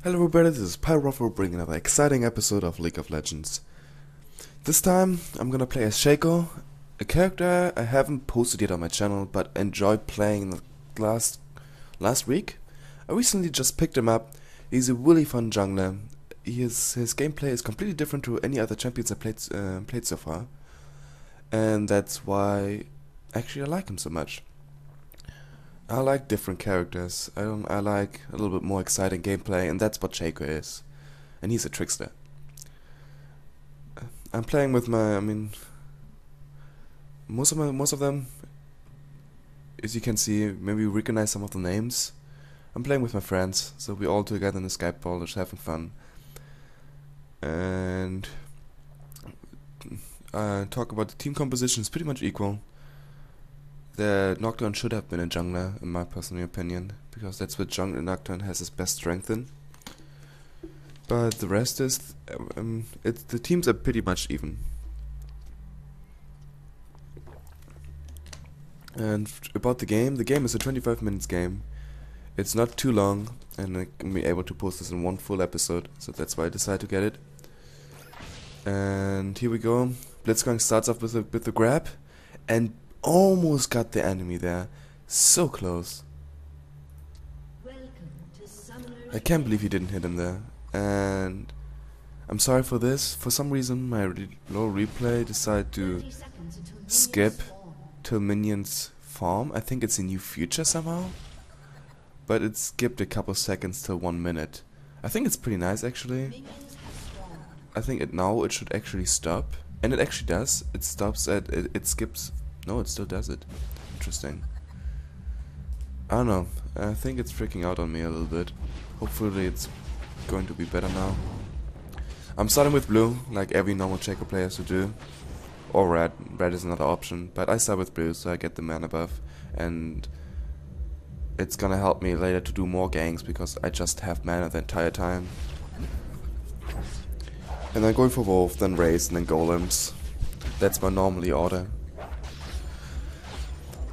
Hello everybody, this is Pyrowaffel bringing another exciting episode of League of Legends. This time I'm gonna play as Shaco, a character I haven't posted yet on my channel but enjoyed playing last week. I recently just picked him up. He's a really fun jungler. His gameplay is completely different to any other champions I played so far. And that's why actually I like him so much. I like different characters. I like a little bit more exciting gameplay, and that's what Shaco is. And he's a trickster. I'm playing with most of them, as you can see, maybe you recognize some of the names. I'm playing with my friends, so we're all together in the Skype call, just having fun. And talk about the team composition is pretty much equal. The Nocturne should have been a jungler, in my personal opinion, because that's what Nocturne has his best strength in. But the rest is, the teams are pretty much even. And about the game is a 25 minutes game. It's not too long, and I can be able to post this in one full episode, so that's why I decided to get it. And here we go. Blitzcrank starts off with the grab, and almost got the enemy there. So close. I can't believe he didn't hit him there. And I'm sorry for this. For some reason my low replay decided to skip till minions farm. I think it's a new feature somehow. But it skipped a couple seconds till 1 minute. I think it's pretty nice actually. I think now it should actually stop. And it actually does. It stops at it skips. No, it still does it. Interesting. I don't know. I think it's freaking out on me a little bit. Hopefully it's going to be better now. I'm starting with blue, like every normal Shaco player should do. Or red. Red is another option. But I start with blue, so I get the mana buff. And it's gonna help me later to do more ganks, because I just have mana the entire time. And then going for Wolf, then Raze, and then Golems. That's my normally order.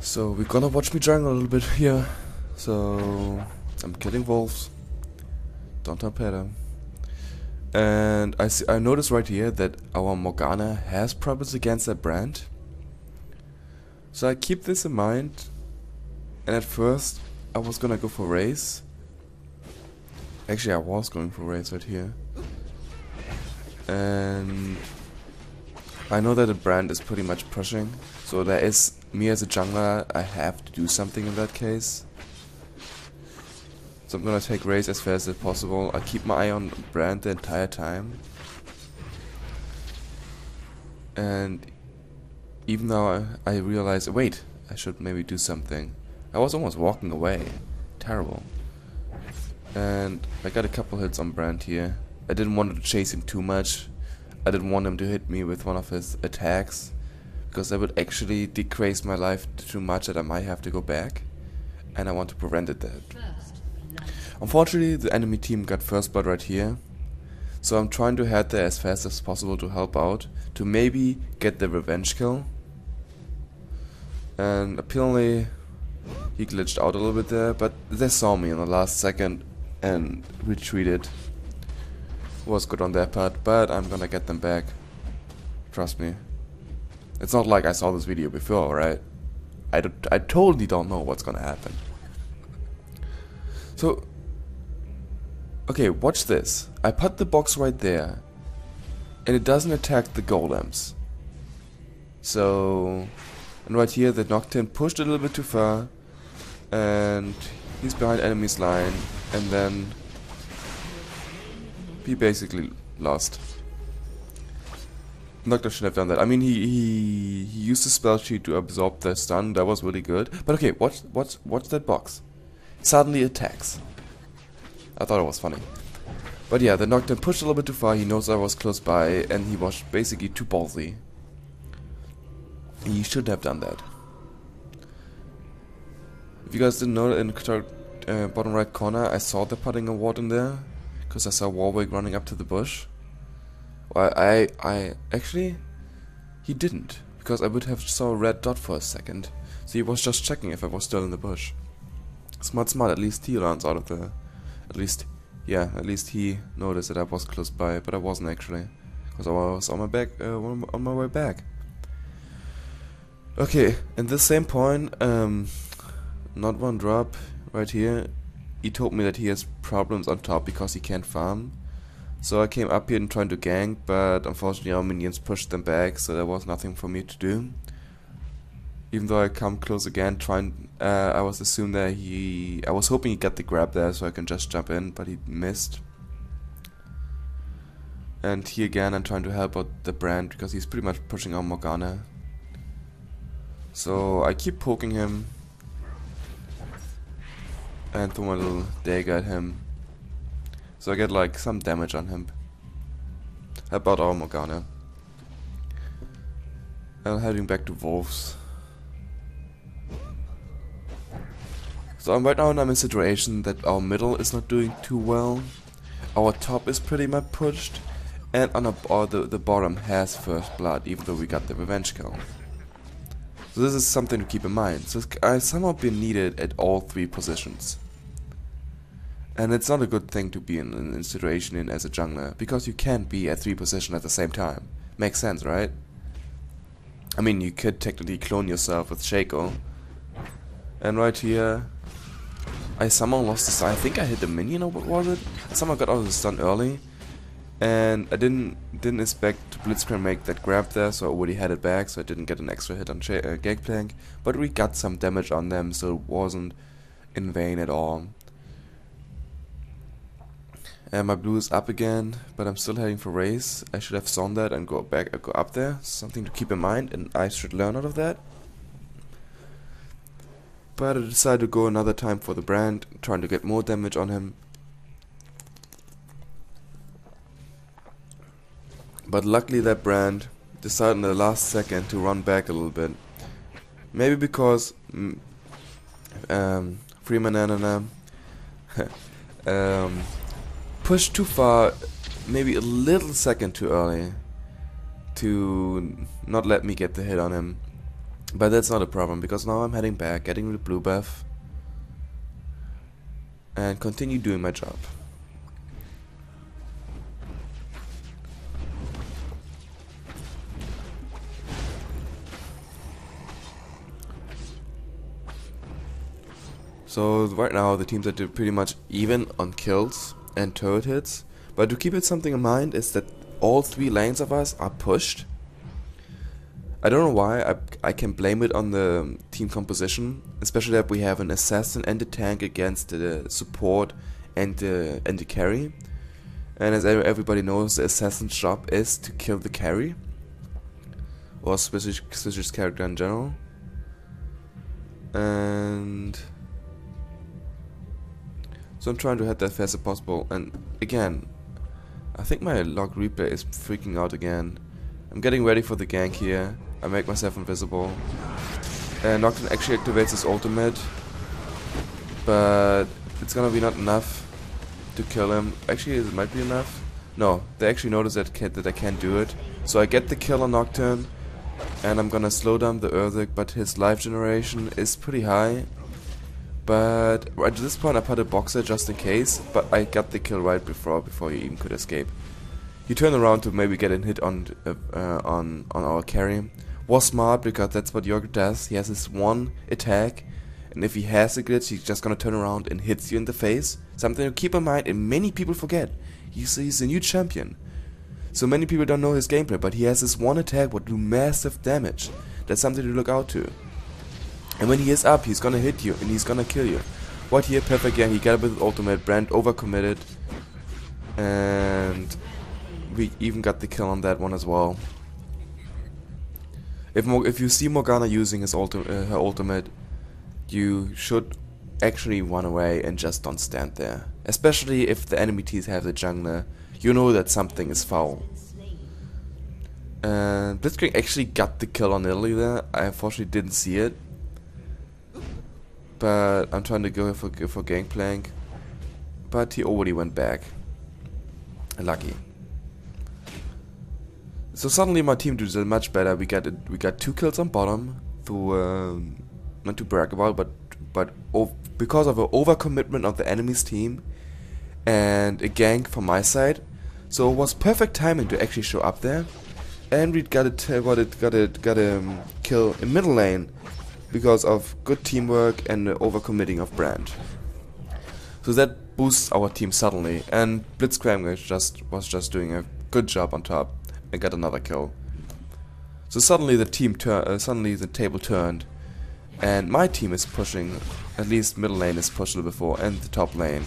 So we're gonna watch me jungle a little bit here. So I'm killing wolves. Don't torpedo. And I noticed right here that our Morgana has problems against that brand. So I keep this in mind. And at first I was gonna go for Raze. Actually I was going for Raze right here. And I know that the brand is pretty much pushing. So there is, me as a jungler, I have to do something in that case. So I'm gonna take Raze as fast as possible. I keep my eye on brand the entire time. And even though I realize, wait, I should maybe do something. I was almost walking away. Terrible. And I got a couple hits on brand here. I didn't want to chase him too much. I didn't want him to hit me with one of his attacks, because that would actually decrease my life too much that I might have to go back, and I want to prevent that. Unfortunately, the enemy team got first blood right here, so I'm trying to head there as fast as possible to help out, to maybe get the revenge kill. And apparently he glitched out a little bit there, but they saw me in the last second and retreated. Was good on their part, but I'm gonna get them back. Trust me. It's not like I saw this video before, right? I totally don't know what's gonna happen. So, okay, watch this. I put the box right there, and it doesn't attack the golems. So, and right here the Nocturne pushed a little bit too far, and he's behind enemy's line, and then he basically lost. Nocturne should have done that. I mean, he used the spell sheet to absorb the stun. That was really good. But okay, watch that box. Suddenly attacks. I thought it was funny. But yeah, the Nocturne pushed a little bit too far. He knows I was close by, and he was basically too ballsy. He should have done that. If you guys didn't know, in the bottom right corner, I saw the putting a ward in there, because I saw Warwick running up to the bush. Well, I actually, he didn't, because I would have saw a red dot for a second. So he was just checking if I was still in the bush. Smart, at least he runs out of the, at least Yeah, at least he noticed that I was close by, but I wasn't actually, because I was on my on my way back. Okay, at this same point, not one drop right here. He told me that he has problems on top because he can't farm. So I came up here and tried to gank, but unfortunately our minions pushed them back, so there was nothing for me to do. Even though I come close again, I was assumed that I was hoping he got the grab there so I can just jump in, but he missed. And here again I'm trying to help out the brand because he's pretty much pushing on Morgana. So I keep poking him and throw my little dagger at him. So I get like some damage on him. Help out our Morgana. I'm heading back to Wolves. So right now I'm in a situation that our middle is not doing too well. Our top is pretty much pushed. And on the bottom has first blood, even though we got the revenge kill. So this is something to keep in mind. So I've somehow been needed at all 3 positions. And it's not a good thing to be in a situation as a jungler, because you can't be at 3 positions at the same time. Makes sense, right? I mean, you could technically clone yourself with Shaco. And right here, I somehow lost the stun. I think I hit the minion, or what was it? I somehow got out of the stun early. And I didn't expect Blitzcrank make that grab there, so I already had it back, so I didn't get an extra hit on Gangplank. But we got some damage on them, so it wasn't in vain at all. And my blue is up again, but I'm still heading for race. I should have sown that and go up there. Something to keep in mind, and I should learn out of that. But I decided to go another time for the brand, trying to get more damage on him. But luckily that brand decided in the last second to run back a little bit. Maybe because Freeman pushed too far, maybe a little second too early to not let me get the hit on him. But that's not a problem, because now I'm heading back, getting the blue buff, and continue doing my job. So right now the teams are pretty much even on kills and turret hits, but to keep it something in mind is that all 3 lanes of us are pushed. I don't know why, I can blame it on the team composition, especially that we have an assassin and a tank against the support and the carry. And as everybody knows, the assassin's job is to kill the carry, or Switch's character in general. And so I'm trying to head that fast as possible, and again, I think my log replay is freaking out again. I'm getting ready for the gank here. I make myself invisible. And Nocturne actually activates his ultimate, but it's gonna be not enough to kill him. Actually, it might be enough. No, they actually notice that I can't do it. So I get the kill on Nocturne, and I'm gonna slow down the Urzik, but his life generation is pretty high. But at this point I put a boxer just in case, but I got the kill right before he even could escape. He turned around to maybe get a hit on our carry. Was smart, because that's what Jorg does. He has his one attack, and if he has a glitch, he's just gonna turn around and hits you in the face. Something to keep in mind, and many people forget. He's a new champion, so many people don't know his gameplay, but he has this one attack what do massive damage. That's something to look out to. And when he is up, he's gonna hit you and he's gonna kill you. What here, perfect, yeah, he got it with his ultimate. Brand overcommitted, and we even got the kill on that one as well. If you see Morgana using his her ultimate, you should actually run away and just don't stand there. Especially if the enemy teams have the jungler, you know that something is foul. And Blitzcrank actually got the kill on Italy there. I unfortunately didn't see it, but I'm trying to go for Gangplank, but he already went back. Lucky. So suddenly my team does much better. We got 2 kills on bottom through not to brag about, but because of an overcommitment of the enemy's team, and a gank from my side. So it was perfect timing to actually show up there. And we got a kill in middle lane because of good teamwork and the overcommitting of Brand. So that boosts our team suddenly, and Blitzcrank was just doing a good job on top and got another kill. So suddenly the table turned, and my team is pushing. At least middle lane is pushed a little before, and the top lane.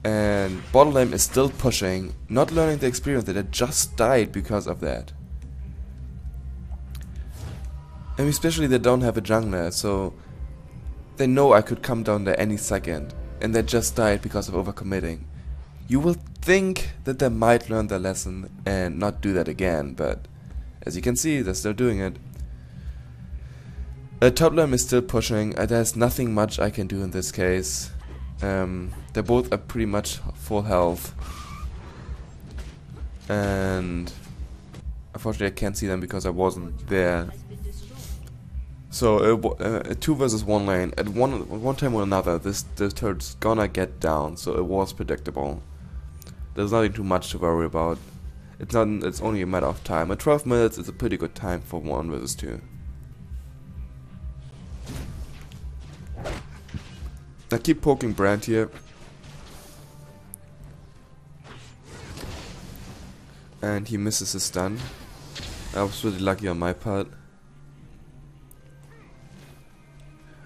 And bottom lane is still pushing, not learning the experience that I just died because of that. And especially they don't have a jungler, so they know I could come down there any second, and they just died because of overcommitting. You will think that they might learn their lesson and not do that again, but as you can see, they're still doing it. Top lane is still pushing, there's nothing much I can do in this case. They both are pretty much full health. And unfortunately I can't see them because I wasn't there. So 2 versus 1 lane. At one time or another, this turret's gonna get down, so it was predictable. There's nothing too much to worry about. It's only a matter of time. At 12 minutes is a pretty good time for 1 versus 2. I keep poking Brand here. And he misses his stun. I was really lucky on my part.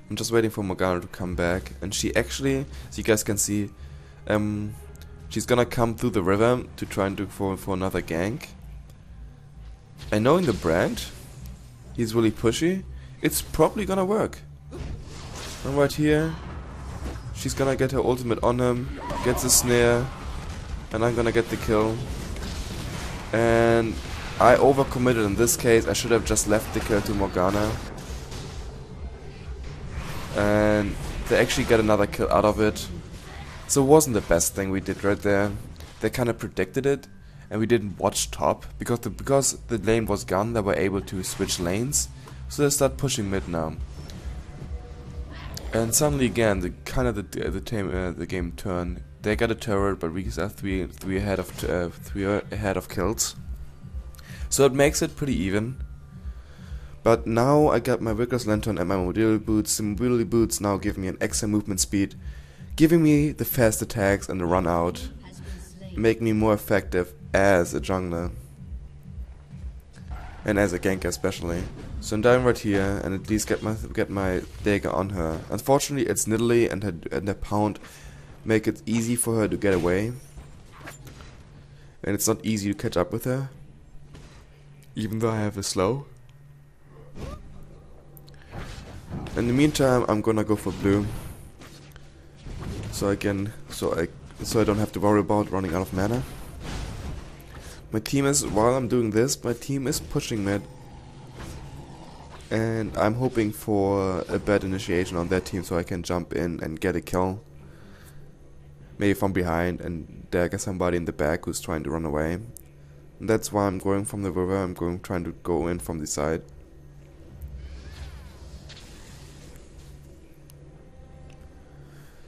I'm just waiting for Morgana to come back. And she actually, as you guys can see, she's gonna come through the river to try and do for another gank. And knowing the Brand, he's really pushy, it's probably gonna work. And right here, she's gonna get her ultimate on him, gets a snare, and I'm gonna get the kill. And I overcommitted in this case. I should have just left the kill to Morgana. And they actually get another kill out of it. So it wasn't the best thing we did right there. They kind of predicted it, and we didn't watch top because the lane was gone. They were able to switch lanes, so they start pushing mid now. And suddenly again, the game turned. They got a turret, but we are three ahead of kills. So it makes it pretty even. But now I got my Vigorous Lantern and my mobility boots. The mobility boots now give me an extra movement speed, giving me the fast attacks and the run out, make me more effective as a jungler and as a ganker especially. So I'm down right here and at least get my dagger on her. Unfortunately, it's Nidalee and her pound make it easy for her to get away, and it's not easy to catch up with her, even though I have a slow. In the meantime, I'm gonna go for blue, so I don't have to worry about running out of mana. While I'm doing this, my team is pushing mid, and I'm hoping for a bad initiation on their team so I can jump in and get a kill. Maybe from behind and dagger somebody in the back who's trying to run away. And that's why I'm going from the river. Trying to go in from the side.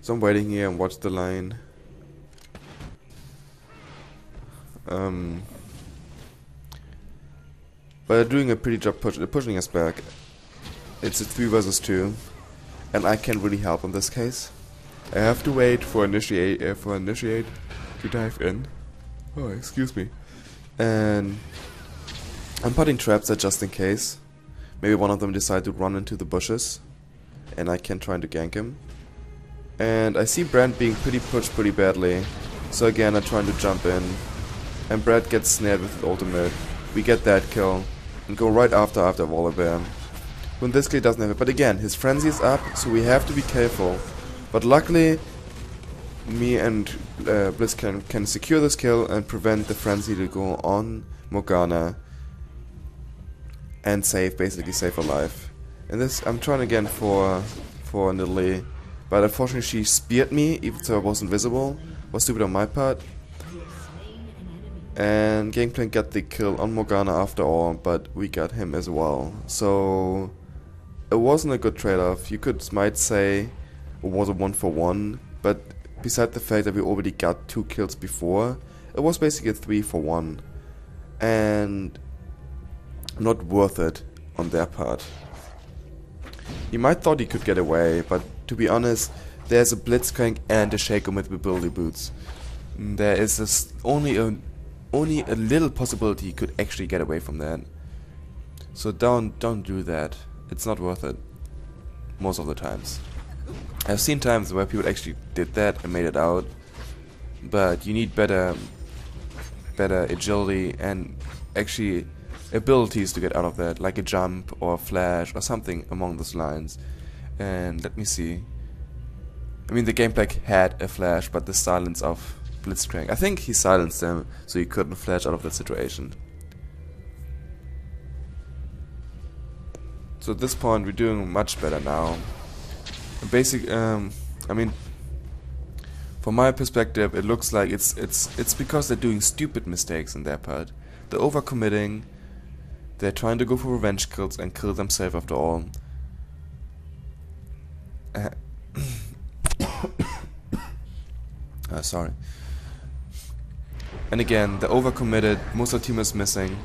So I'm waiting here and watch the line. But they're doing a pretty job pushing us back. It's a 3 versus 2, and I can't really help in this case. I have to wait for initiate to dive in. Oh, excuse me. And I'm putting traps there just in case. Maybe one of them decide to run into the bushes, and I can try to gank him. And I see Brand being pushed pretty badly, so again I'm trying to jump in, and Brad gets snared with his ultimate. We get that kill and go right after Volibear. When this guy doesn't have it, but again his frenzy is up, so we have to be careful. But luckily, me and Blitz can secure this kill and prevent the frenzy to go on Morgana and basically save her life. And this, I'm trying again for Nidalee, but unfortunately she speared me, even though I wasn't visible. Was stupid on my part. And Gangplank got the kill on Morgana after all, but we got him as well. So it wasn't a good trade-off. You might say it was a 1-for-1, but beside the fact that we already got 2 kills before, it was basically a 3 for 1. And not worth it on their part. He might thought he could get away, but to be honest, there's a Blitzcrank and a Shaco with mobility boots. There is only a little possibility he could actually get away from that. So don't do that. It's not worth it. Most of the times. I've seen times where people actually did that and made it out, but you need better agility and actually abilities to get out of that, like a jump or a flash or something along those lines. And let me see. I mean, the gameplay had a flash, but the silence of Blitzcrank, I think he silenced them so he couldn't flash out of that situation. So at this point we're doing much better now. I mean, from my perspective, it looks like it's because they're doing stupid mistakes in their part. They're overcommitting. They're trying to go for revenge kills and kill themselves after all. Sorry. And again, they're overcommitted. Most of the team is missing,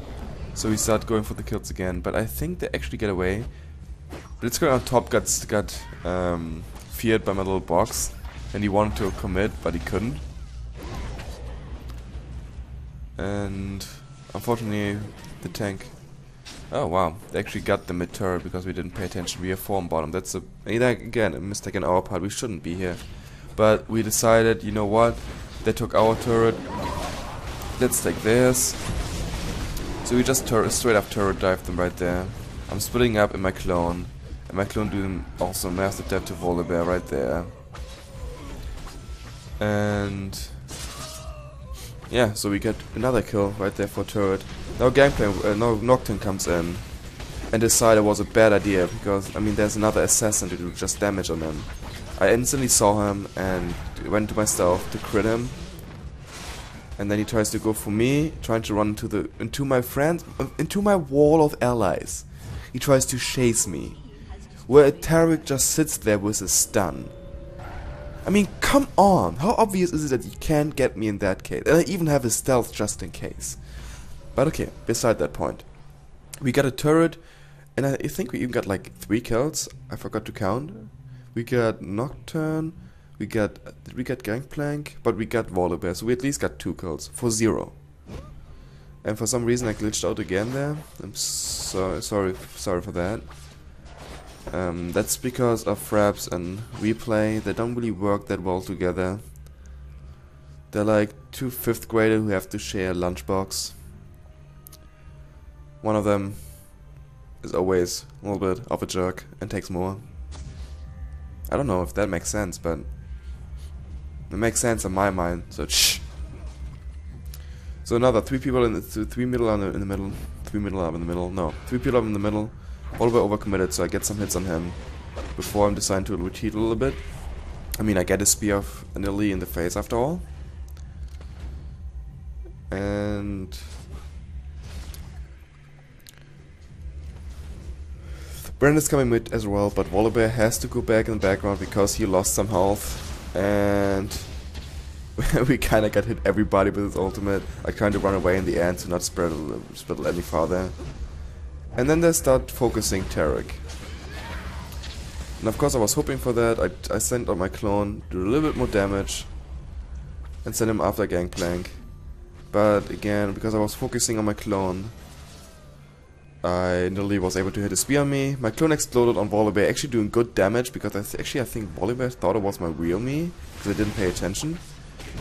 so we start going for the kills again. But I think they actually get away. Blitzcrank on top got feared by my little box, and he wanted to commit, but he couldn't. And unfortunately, the tank. Oh wow, they actually got the mid turret because we didn't pay attention. We have 4 on bottom. That's again a mistake on our part. We shouldn't be here, but we decided, you know what? They took our turret. Let's take theirs. So we just straight up turret dived them right there. I'm splitting up in my clone, and my clone doing also massive death to Volibear right there. And yeah, so we get another kill right there for turret. Now now Nocturne comes in and decided it was a bad idea because, I mean, there's another assassin to do just damage on him. I instantly saw him and went to my stealth to crit him. And then he tries to go for me, trying to run into my wall of allies. He tries to chase me, where Tarek just sits there with a stun. I mean, come on! How obvious is it that you can't get me in that case? And I even have a stealth just in case. But okay, beside that point. We got a turret, and I think we even got like 3 kills. I forgot to count. We got Nocturne, we got Gangplank, but we got Volibear, so we at least got 2 kills for 0. And for some reason I glitched out again there. I'm sorry for that. That's because of fraps and replay. They don't really work that well together. They're like 2 5th graders who have to share a lunchbox. One of them is always a little bit of a jerk and takes more. I don't know if that makes sense, but it makes sense in my mind. So shh. So another 3 people in the 3 middle in the middle, 3 middle up in the middle. No, 3 people up in the middle. All the way overcommitted, so I get some hits on him before I'm deciding to retreat a little bit. I mean, I get a spear of Anili in the face after all. And Brand is coming mid as well, but Volibear has to go back in the background because he lost some health. And we kinda got hit everybody with his ultimate. I tried to run away in the end to not spread any farther. And then they start focusing Tarek. And of course I was hoping for that. I sent out my clone, do a little bit more damage, and send him after Gangplank. But again, because I was focusing on my clone, I nearly was able to hit a spear on me. My clone exploded on Volibear, actually doing good damage because I think Volibear thought it was my real me, because I didn't pay attention.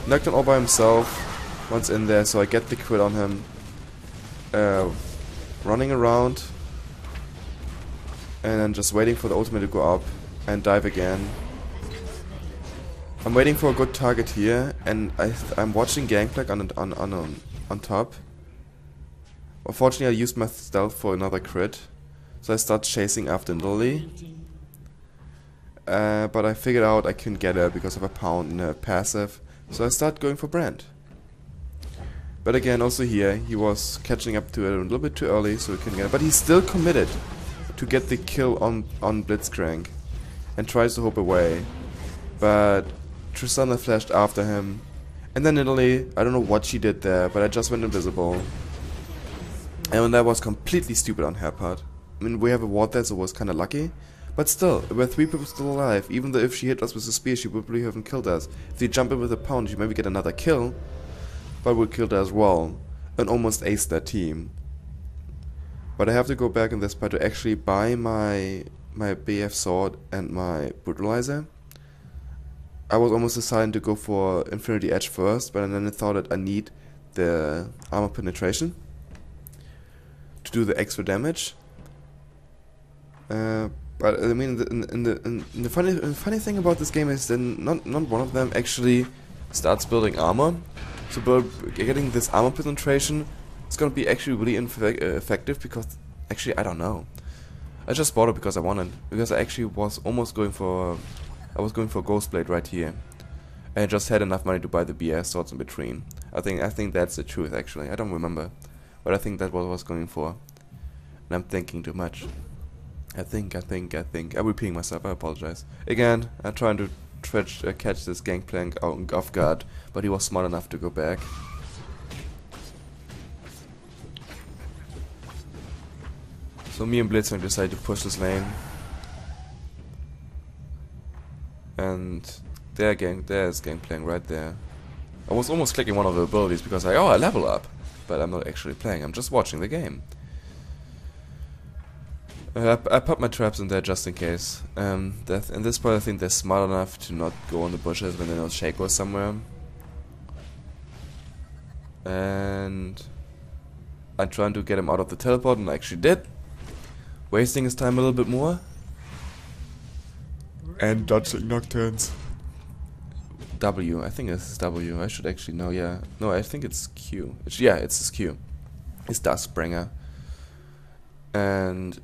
Knocked him all by himself, once in there, so I get the crit on him. Running around, and then just waiting for the ultimate to go up, and dive again. I'm waiting for a good target here, and I'm watching Gangplank on top. Unfortunately, I used my stealth for another crit, so I start chasing after Lily. But I figured out I couldn't get her because of a pound in her passive, so I start going for Brand. But again, also here, he was catching up to it a little bit too early, so he couldn't get it. But he's still committed to get the kill on Blitzcrank, and tries to hope away. But Trickster flashed after him. And then Italy, I don't know what she did there, but I just went invisible. And that was completely stupid on her part. I mean, we have a ward there, so it was kinda lucky. But still, there were 3 people still alive. Even though if she hit us with a spear, she would probably haven't killed us. If you jump in with a pound, you maybe get another kill. But we killed her as well. And almost aced that team. But I have to go back in this part to actually buy my BF sword and my brutalizer. I was almost deciding to go for Infinity Edge first, but then I thought that I need the armor penetration to do the extra damage. But I mean, the funny thing about this game is that not one of them actually starts building armor. So getting this armor penetration is gonna be actually really effective because actually I don't know. I just bought it because I wanted, because I actually was almost going for Ghostblade right here. And I just had enough money to buy the BS swords in between. I think that's the truth actually. I don't remember, but I think that's what I was going for. And I'm thinking too much. I think. I'm repeating myself. I apologize. Again, I'm trying to catch this gangplank off guard, but he was smart enough to go back. So me and Blitzwing decided to push this lane. And there's Gangplank right there. I was almost clicking one of the abilities because I level up. But I'm not actually playing, I'm just watching the game. I put my traps in there just in case. In this part I think they're smart enough to not go in the bushes when they know Shaco is somewhere. And I'm trying to get him out of the teleport, and I actually did. Wasting his time a little bit more. And dodging Nocturnes. W, I think this is W. I should actually know, yeah. No, I think it's Q. Yeah, it's his Q. It's Duskbringer. And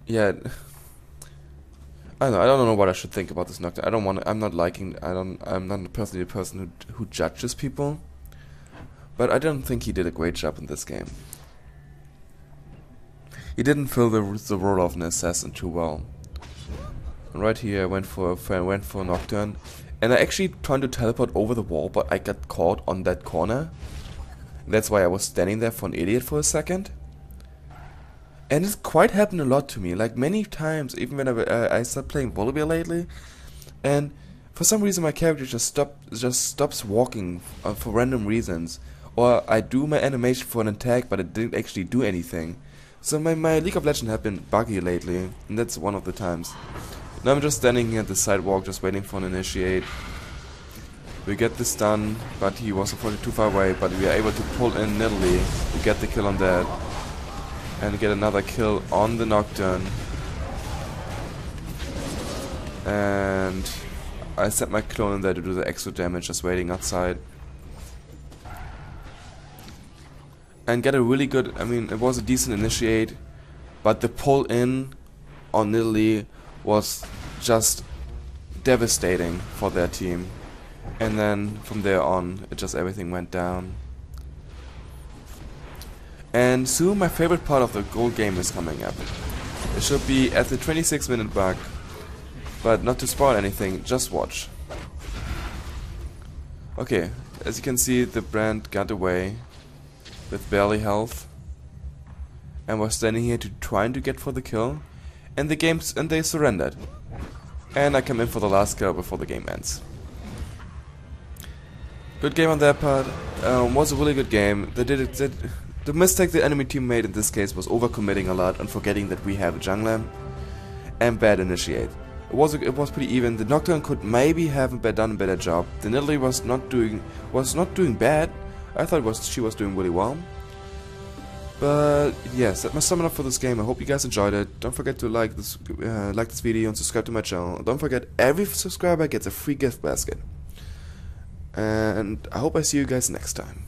yeah, I don't know what I should think about this Nocturne. I'm not personally a person who judges people. But I don't think he did a great job in this game. He didn't fill the role of an assassin too well. And right here I went for Nocturne, and I actually tried to teleport over the wall, but I got caught on that corner. That's why I was standing there for an idiot for a second. And it's quite happened a lot to me, like many times, even when I started playing volleyball lately, and for some reason my character just stops walking for random reasons, or I do my animation for an attack, but it didn't actually do anything. So my League of Legends have been buggy lately, and that's one of the times. Now I'm just standing here at the sidewalk, just waiting for an initiate. We get this done, but he was unfortunately too far away, but we are able to pull in Nidalee to get the kill on that. And get another kill on the Nocturne. And I set my clone in there to do the extra damage, just waiting outside. And get a really good, I mean, it was a decent initiate, but the pull in on Nidalee was just devastating for their team. And then from there on, everything went down. And soon my favorite part of the gold game is coming up. It should be at the 26-minute mark, but not to spoil anything, just watch. Okay, as you can see, the brand got away with barely health, and was standing here trying to get for the kill, and they surrendered. And I come in for the last kill before the game ends. Good game on their part. Was a really good game. The mistake the enemy team made in this case was overcommitting a lot and forgetting that we have a jungler and bad initiate. It was pretty even. The Nocturne could maybe have done a better job. The Nidalee was not doing bad. I thought she was doing really well. But yes, that must sum it up for this game. I hope you guys enjoyed it. Don't forget to like this video and subscribe to my channel. Don't forget, every subscriber gets a free gift basket. And I hope I see you guys next time.